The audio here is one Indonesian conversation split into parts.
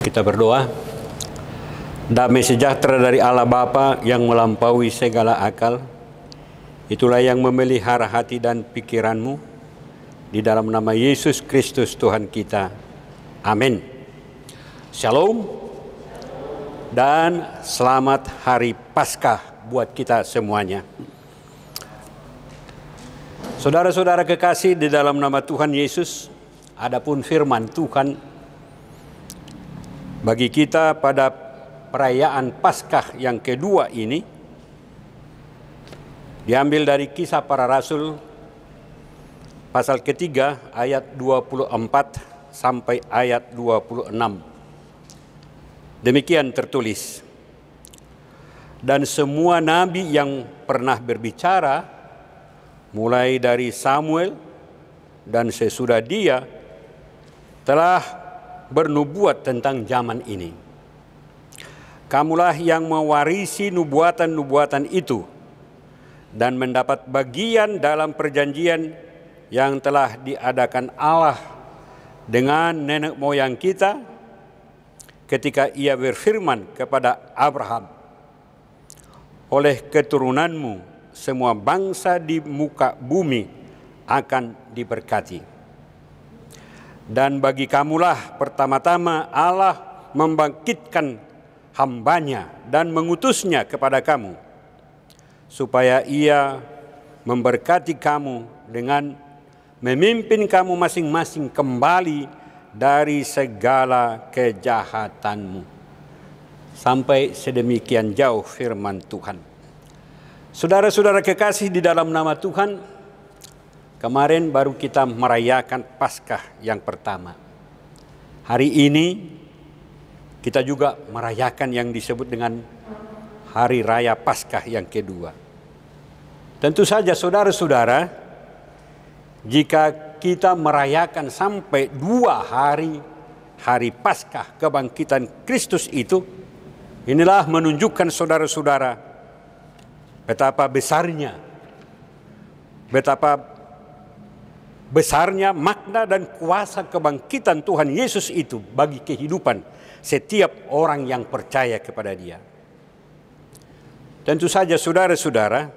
Kita berdoa. Damai sejahtera dari Allah Bapa yang melampaui segala akal, itulah yang memelihara hati dan pikiranmu, di dalam nama Yesus Kristus Tuhan kita. Amin. Shalom dan selamat Hari Paskah buat kita semuanya. Saudara-saudara kekasih di dalam nama Tuhan Yesus, adapun firman Tuhan bagi kita pada perayaan Paskah yang kedua ini diambil dari Kisah Para Rasul pasal ketiga ayat 24 sampai ayat 26. Demikian tertulis. Dan semua nabi yang pernah berbicara, mulai dari Samuel dan sesudah dia, telah bernubuat tentang zaman ini. Kamulah yang mewarisi nubuatan-nubuatan itu dan mendapat bagian dalam perjanjian yang telah diadakan Allah dengan nenek moyang kita ketika ia berfirman kepada Abraham, oleh keturunanmu semua bangsa di muka bumi akan diberkati. Dan bagi kamulah pertama-tama Allah membangkitkan hambanya dan mengutusnya kepada kamu, supaya ia memberkati kamu dengan memimpin kamu masing-masing kembali dari segala kejahatanmu. Sampai sedemikian jauh firman Tuhan. Saudara-saudara kekasih di dalam nama Tuhan, kemarin baru kita merayakan Paskah yang pertama. Hari ini kita juga merayakan yang disebut dengan Hari Raya Paskah yang kedua. Tentu saja saudara-saudara, jika kita merayakan sampai 2 hari Hari Paskah kebangkitan Kristus itu, inilah menunjukkan saudara-saudara betapa besarnya makna dan kuasa kebangkitan Tuhan Yesus itu bagi kehidupan setiap orang yang percaya kepada Dia. Tentu saja saudara-saudara,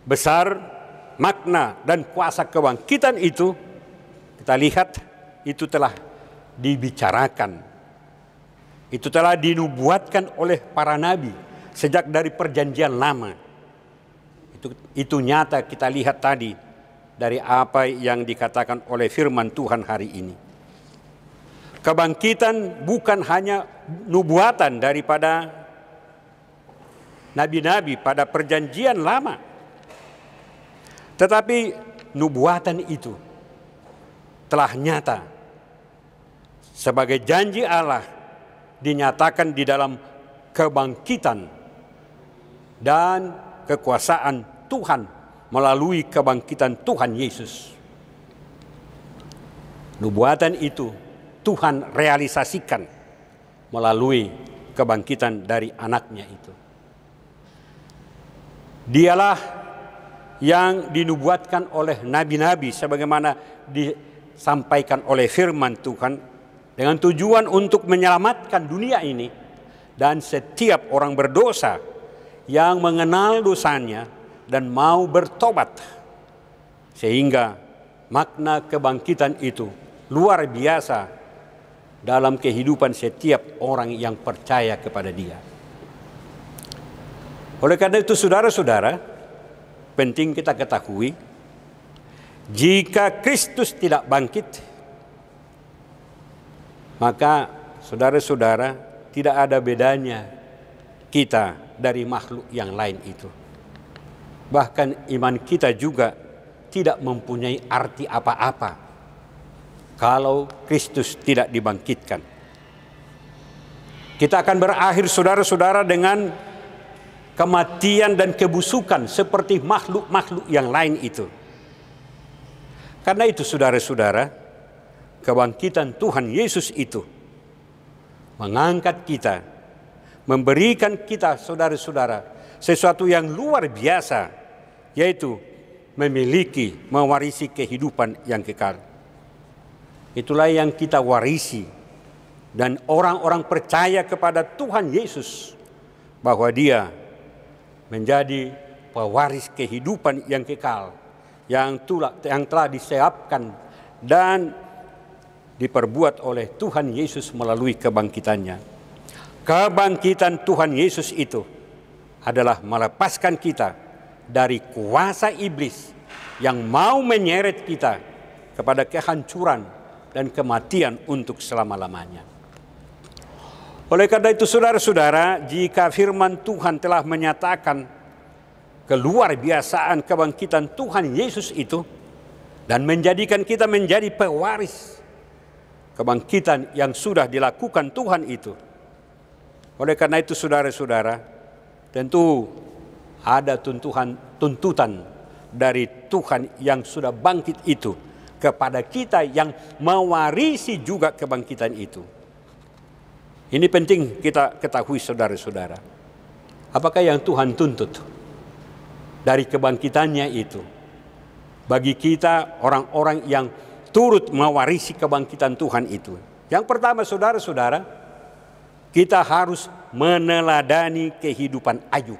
besar makna dan kuasa kebangkitan itu kita lihat itu telah dibicarakan, itu telah dinubuatkan oleh para nabi sejak dari perjanjian lama. Itu nyata kita lihat tadi dari apa yang dikatakan oleh firman Tuhan hari ini. Kebangkitan bukan hanya nubuatan daripada nabi-nabi pada perjanjian lama, tetapi nubuatan itu telah nyata sebagai janji Allah dinyatakan di dalam kebangkitan dan kekuasaan Tuhan melalui kebangkitan Tuhan Yesus. Nubuatan itu Tuhan realisasikan melalui kebangkitan dari anaknya itu. Dialah yang dinubuatkan oleh nabi-nabi sebagaimana disampaikan oleh firman Tuhan dengan tujuan untuk menyelamatkan dunia ini dan setiap orang berdosa yang mengenal dosanya dan mau bertobat. Sehingga makna kebangkitan itu luar biasa dalam kehidupan setiap orang yang percaya kepada Dia. Oleh karena itu saudara-saudara, penting kita ketahui, jika Kristus tidak bangkit, maka saudara-saudara tidak ada bedanya kita dari makhluk yang lain itu. Bahkan iman kita juga tidak mempunyai arti apa-apa kalau Kristus tidak dibangkitkan. Kita akan berakhir saudara-saudara dengan kematian dan kebusukan seperti makhluk-makhluk yang lain itu. Karena itu saudara-saudara, kebangkitan Tuhan Yesus itu mengangkat kita, memberikan kita saudara-saudara sesuatu yang luar biasa, yaitu mewarisi kehidupan yang kekal. Itulah yang kita warisi, dan orang-orang percaya kepada Tuhan Yesus bahwa Dia menjadi pewaris kehidupan yang kekal yang telah disiapkan dan diperbuat oleh Tuhan Yesus melalui kebangkitannya. Kebangkitan Tuhan Yesus itu adalah melepaskan kita dari kuasa iblis yang mau menyeret kita kepada kehancuran dan kematian untuk selama-lamanya. Oleh karena itu saudara-saudara, jika firman Tuhan telah menyatakan keluar biasaan kebangkitan Tuhan Yesus itu dan menjadikan kita menjadi pewaris kebangkitan yang sudah dilakukan Tuhan itu. Oleh karena itu saudara-saudara, tentu ada tuntutan dari Tuhan yang sudah bangkit itu kepada kita yang mewarisi juga kebangkitan itu. Ini penting kita ketahui saudara-saudara. Apakah yang Tuhan tuntut dari kebangkitannya itu bagi kita orang-orang yang turut mewarisi kebangkitan Tuhan itu? Yang pertama saudara-saudara, kita harus meneladani kehidupan Ayub.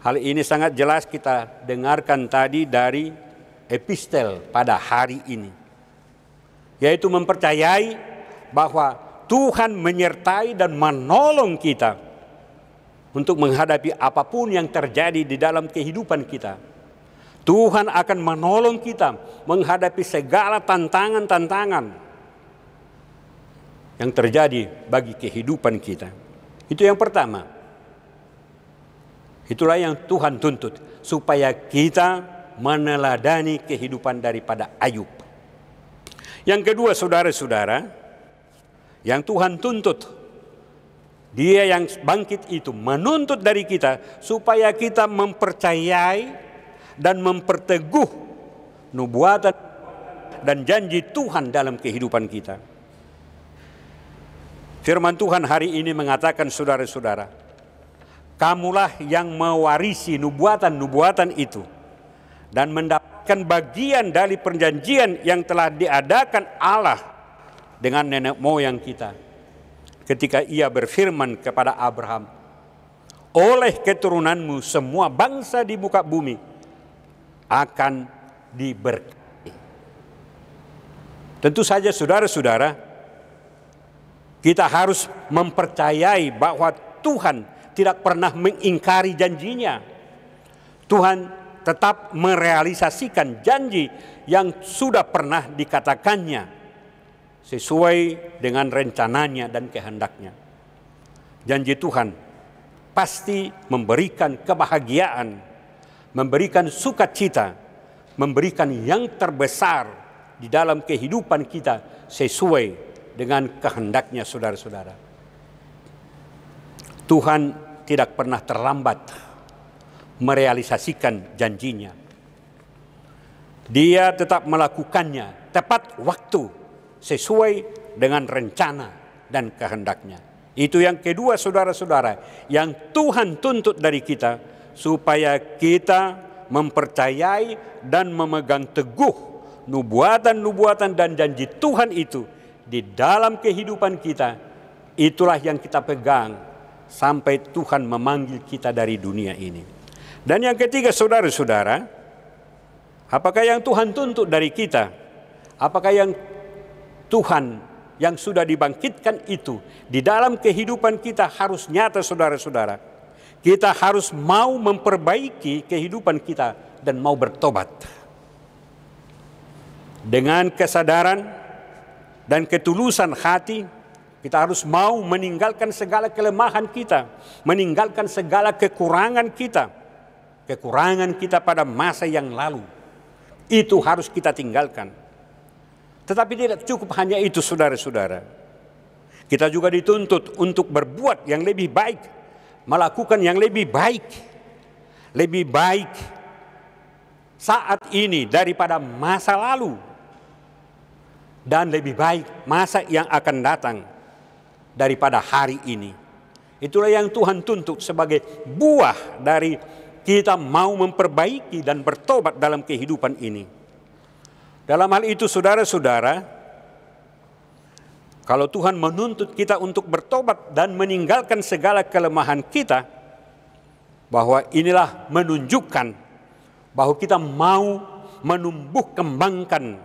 Hal ini sangat jelas kita dengarkan tadi dari epistel pada hari ini, yaitu mempercayai bahwa Tuhan menyertai dan menolong kita untuk menghadapi apapun yang terjadi di dalam kehidupan kita. Tuhan akan menolong kita menghadapi segala tantangan-tantangan yang terjadi bagi kehidupan kita. Itu yang pertama. Itulah yang Tuhan tuntut, supaya kita meneladani kehidupan daripada Ayub. Yang kedua saudara-saudara, yang Tuhan tuntut, Dia yang bangkit itu menuntut dari kita supaya kita mempercayai dan memperteguh nubuatan dan janji Tuhan dalam kehidupan kita. Firman Tuhan hari ini mengatakan saudara-saudara, kamulah yang mewarisi nubuatan-nubuatan itu dan mendapatkan bagian dari perjanjian yang telah diadakan Allah dengan nenek moyang kita ketika Ia berfirman kepada Abraham, oleh keturunanmu semua bangsa di muka bumi akan diberkati. Tentu saja saudara-saudara, kita harus mempercayai bahwa Tuhan tidak pernah mengingkari janjinya. Tuhan tetap merealisasikan janji yang sudah pernah dikatakannya sesuai dengan rencananya dan kehendaknya. Janji Tuhan pasti memberikan kebahagiaan, memberikan sukacita, memberikan yang terbesar di dalam kehidupan kita sesuai dengan kehendaknya saudara-saudara. Tuhan tidak pernah terlambat merealisasikan janjinya. Dia tetap melakukannya tepat waktu sesuai dengan rencana dan kehendaknya. Itu yang kedua, saudara-saudara, yang Tuhan tuntut dari kita, supaya kita mempercayai dan memegang teguh nubuatan-nubuatan dan janji Tuhan itu di dalam kehidupan kita. Itulah yang kita pegang sampai Tuhan memanggil kita dari dunia ini. Dan yang ketiga, saudara-saudara, apakah yang Tuhan tuntut dari kita? Apakah yang Tuhan yang sudah dibangkitkan itu di dalam kehidupan kita harus nyata, saudara-saudara. Kita harus mau memperbaiki kehidupan kita dan mau bertobat. Dengan kesadaran dan ketulusan hati, kita harus mau meninggalkan segala kelemahan kita, meninggalkan segala kekurangan kita pada masa yang lalu. Itu harus kita tinggalkan. Tetapi tidak cukup hanya itu, saudara-saudara. Kita juga dituntut untuk berbuat yang lebih baik, melakukan yang lebih baik saat ini daripada masa lalu, dan lebih baik masa yang akan datang daripada hari ini. Itulah yang Tuhan tuntut sebagai buah dari kita mau memperbaiki dan bertobat dalam kehidupan ini. Dalam hal itu, saudara-saudara, kalau Tuhan menuntut kita untuk bertobat dan meninggalkan segala kelemahan kita, bahwa inilah menunjukkan bahwa kita mau menumbuh kembangkan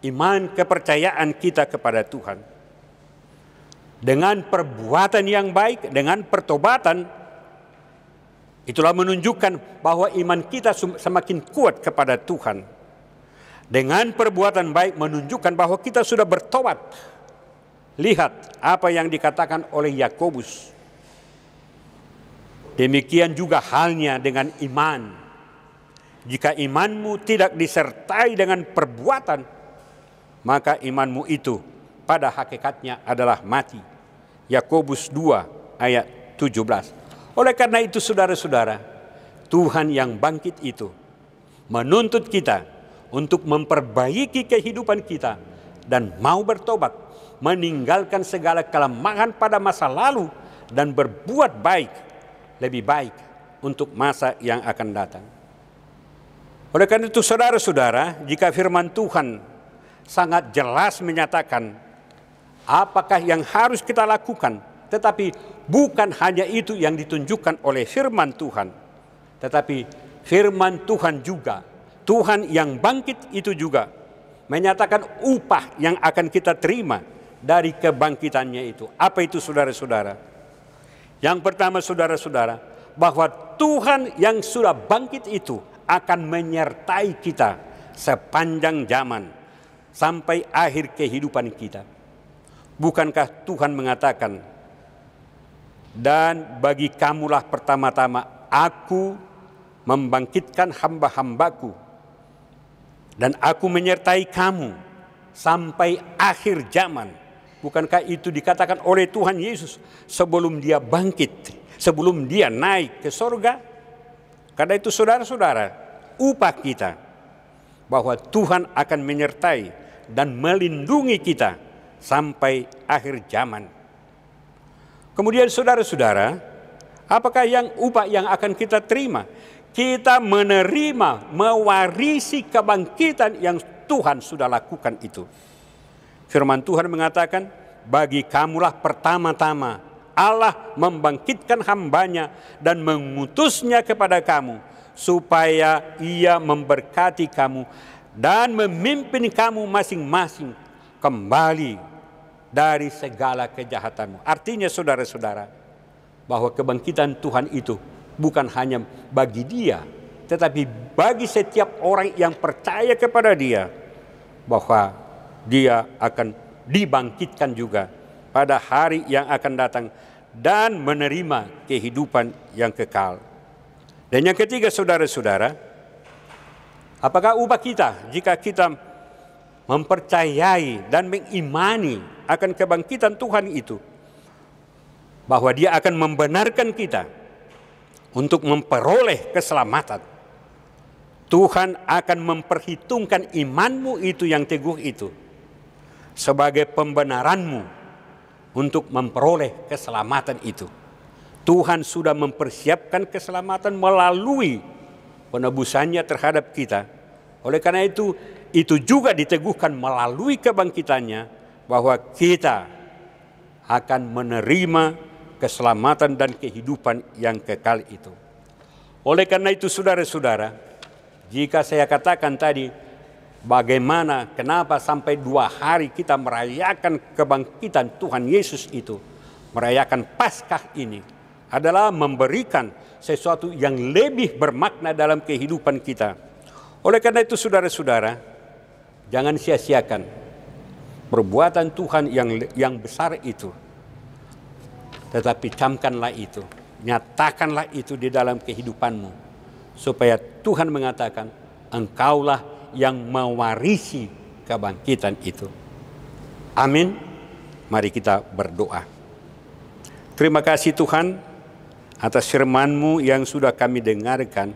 iman kepercayaan kita kepada Tuhan. Dengan perbuatan yang baik, dengan pertobatan, itulah menunjukkan bahwa iman kita semakin kuat kepada Tuhan. Dengan perbuatan baik menunjukkan bahwa kita sudah bertobat. Lihat apa yang dikatakan oleh Yakobus. Demikian juga halnya dengan iman. Jika imanmu tidak disertai dengan perbuatan, maka imanmu itu pada hakikatnya adalah mati. Yakobus 2 ayat 17. Oleh karena itu, saudara-saudara, Tuhan yang bangkit itu menuntut kita untuk memperbaiki kehidupan kita dan mau bertobat, meninggalkan segala kelemahan pada masa lalu dan berbuat baik, lebih baik untuk masa yang akan datang. Oleh karena itu, saudara-saudara, jika firman Tuhan sangat jelas menyatakan apakah yang harus kita lakukan, tetapi bukan hanya itu yang ditunjukkan oleh firman Tuhan, tetapi firman Tuhan juga, Tuhan yang bangkit itu juga menyatakan upah yang akan kita terima dari kebangkitannya itu. Apa itu, saudara-saudara? Yang pertama, saudara-saudara, bahwa Tuhan yang sudah bangkit itu akan menyertai kita sepanjang zaman sampai akhir kehidupan kita. Bukankah Tuhan mengatakan, dan bagi kamulah pertama-tama aku membangkitkan hamba-hambaku, dan aku menyertai kamu sampai akhir zaman. Bukankah itu dikatakan oleh Tuhan Yesus sebelum dia bangkit, sebelum dia naik ke surga? Karena itu, saudara-saudara, upah kita bahwa Tuhan akan menyertai dan melindungi kita sampai akhir zaman. Kemudian, saudara-saudara, apakah yang upah yang akan kita terima? Kita menerima, mewarisi kebangkitan yang Tuhan sudah lakukan itu. Firman Tuhan mengatakan, bagi kamulah pertama-tama Allah membangkitkan hambanya dan mengutusnya kepada kamu, supaya ia memberkati kamu dan memimpin kamu masing-masing kembali dari segala kejahatanmu. Artinya, saudara-saudara, bahwa kebangkitan Tuhan itu bukan hanya bagi dia, tetapi bagi setiap orang yang percaya kepada dia, bahwa dia akan dibangkitkan juga pada hari yang akan datang dan menerima kehidupan yang kekal. Dan yang ketiga, saudara-saudara, apakah upah kita jika kita mempercayai dan mengimani akan kebangkitan Tuhan itu, bahwa dia akan membenarkan kita untuk memperoleh keselamatan, Tuhan akan memperhitungkan imanmu itu yang teguh itu sebagai pembenaranmu untuk memperoleh keselamatan itu. Tuhan sudah mempersiapkan keselamatan melalui penebusannya terhadap kita. Oleh karena itu juga diteguhkan melalui kebangkitannya bahwa kita akan menerima keselamatan dan kehidupan yang kekal itu. Oleh karena itu saudara-saudara, jika saya katakan tadi bagaimana, kenapa sampai 2 hari kita merayakan kebangkitan Tuhan Yesus itu, merayakan Paskah ini adalah memberikan sesuatu yang lebih bermakna dalam kehidupan kita. Oleh karena itu saudara-saudara, jangan sia-siakan perbuatan Tuhan yang besar itu. Tetapi camkanlah itu, nyatakanlah itu di dalam kehidupanmu. Supaya Tuhan mengatakan, engkaulah yang mewarisi kebangkitan itu. Amin. Mari kita berdoa. Terima kasih Tuhan atas firman-Mu yang sudah kami dengarkan,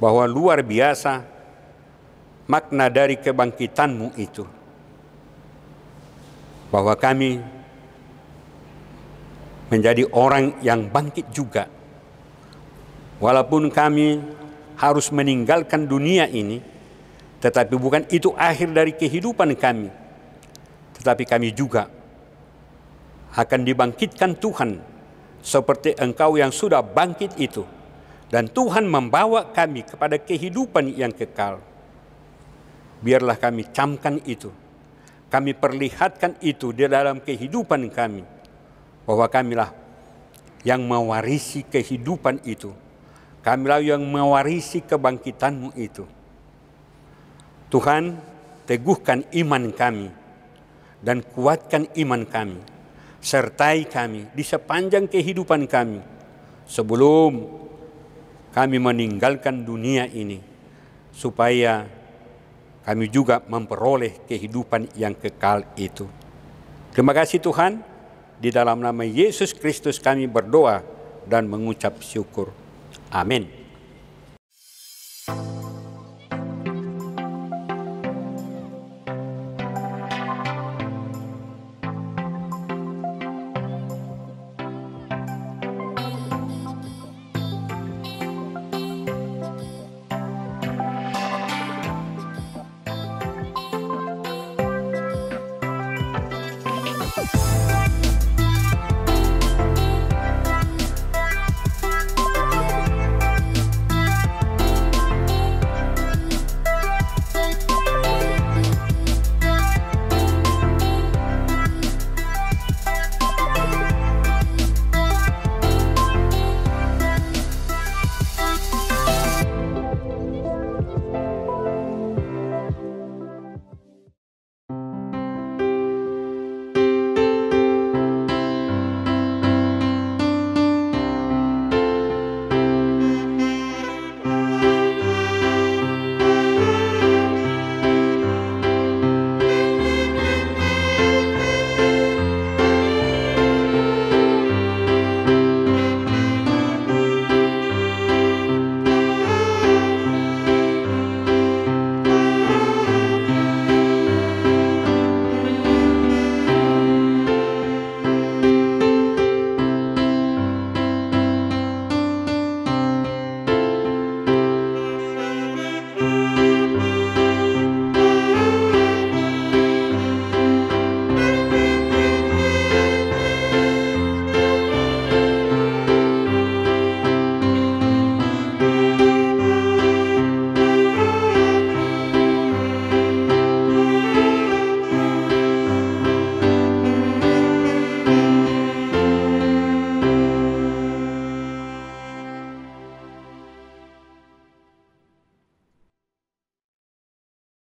bahwa luar biasa makna dari kebangkitan-Mu itu. Bahwa kami menjadi orang yang bangkit juga. Walaupun kami harus meninggalkan dunia ini, tetapi bukan itu akhir dari kehidupan kami. Tetapi kami juga akan dibangkitkan Tuhan seperti Engkau yang sudah bangkit itu. Dan Tuhan membawa kami kepada kehidupan yang kekal. Biarlah kami camkan itu. Kami perlihatkan itu di dalam kehidupan kami. Bahwa kamilah yang mewarisi kehidupan itu. Kamilah yang mewarisi kebangkitan-Mu itu. Tuhan, teguhkan iman kami dan kuatkan iman kami. Sertai kami di sepanjang kehidupan kami sebelum kami meninggalkan dunia ini, supaya kami juga memperoleh kehidupan yang kekal itu. Terima kasih Tuhan, di dalam nama Yesus Kristus kami berdoa dan mengucap syukur. Amin.